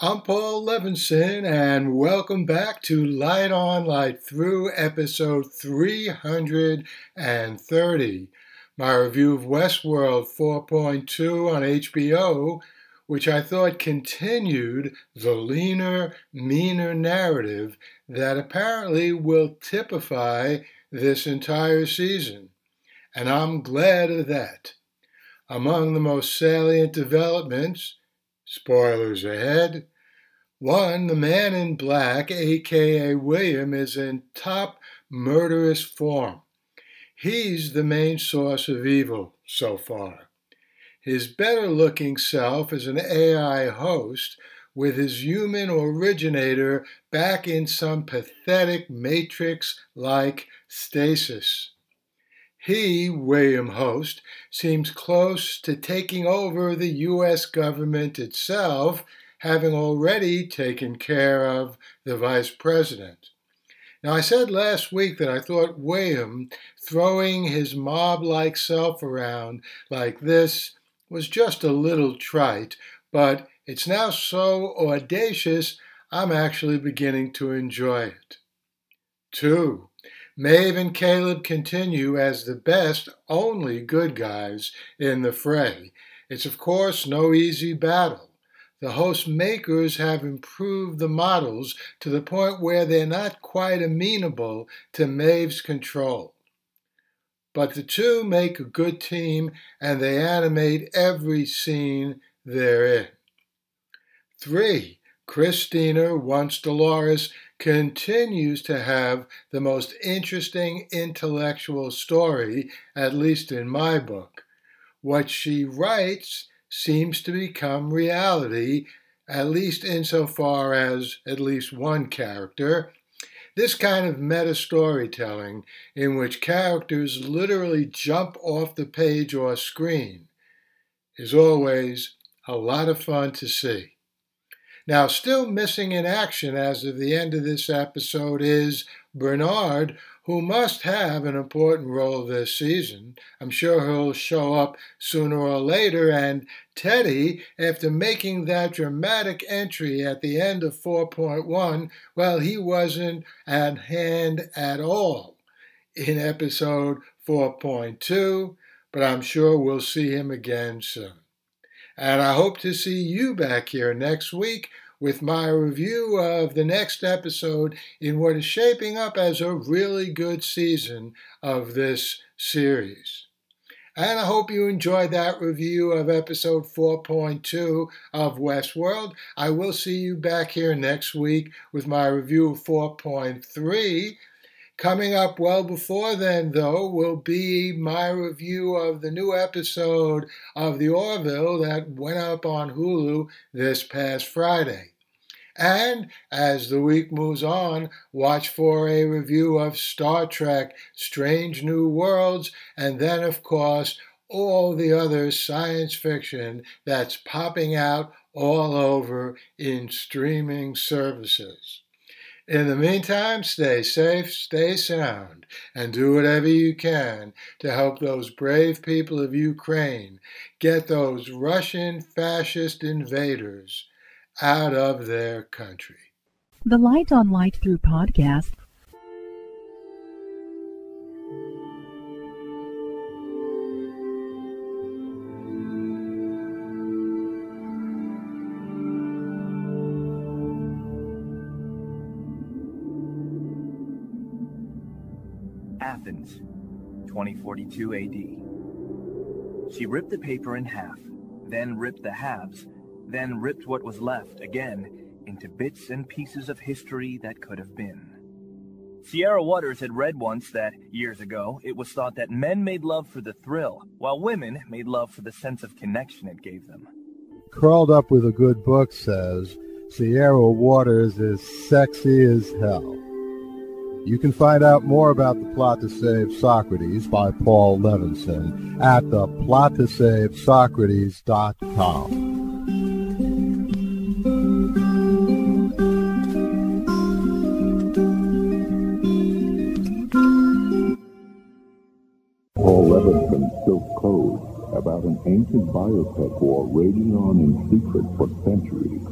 I'm Paul Levinson, and welcome back to Light On, Light Through, episode 330, my review of Westworld 4.2 on HBO, which I thought continued the leaner, meaner narrative that apparently will typify this entire season. And I'm glad of that. Among the most salient developments, spoilers ahead, 1, the man in black, aka William, is in top murderous form. He's the main source of evil so far. His better-looking self is an AI host with his human originator back in some pathetic Matrix-like stasis. He, William Host, seems close to taking over the U.S. government itself, having already taken care of the vice president. Now, I said last week that I thought William throwing his mob-like self around like this was just a little trite, but it's now so audacious, I'm actually beginning to enjoy it. 2. Maeve and Caleb continue as the best, only good guys in the fray. It's, of course, no easy battle. The host makers have improved the models to the point where they're not quite amenable to Maeve's control. But the two make a good team, and they animate every scene they're in. 3. Christina, once Dolores, continues to have the most interesting intellectual story, at least in my book. What she writes seems to become reality, at least insofar as at least one character. This kind of meta-storytelling, in which characters literally jump off the page or screen, is always a lot of fun to see. Now, still missing in action as of the end of this episode is Bernard, who must have an important role this season. I'm sure he'll show up sooner or later. And Teddy, after making that dramatic entry at the end of 4.1, well, he wasn't at hand at all in episode 4.2, but I'm sure we'll see him again soon. And I hope to see you back here next week with my review of the next episode in what is shaping up as a really good season of this series. And I hope you enjoyed that review of episode 4.2 of Westworld. I will see you back here next week with my review of 4.3. Coming up well before then, though, will be my review of the new episode of The Orville that went up on Hulu this past Friday. And as the week moves on, watch for a review of Star Trek, Strange New Worlds, and then, of course, all the other science fiction that's popping out all over in streaming services. In the meantime, stay safe, stay sound, and do whatever you can to help those brave people of Ukraine get those Russian fascist invaders out of their country. The Light on Light Through podcast. Athens, 2042 AD. She ripped the paper in half, then ripped the halves, then ripped what was left again into bits and pieces of history that could have been. Sierra Waters had read once that, years ago, it was thought that men made love for the thrill, while women made love for the sense of connection it gave them. Curled Up with a Good Book says, Sierra Waters is sexy as hell. You can find out more about The Plot to Save Socrates by Paul Levinson at theplottosavesocrates.com. Paul Levinson spilt code about an ancient biotech war raging on in secret for centuries.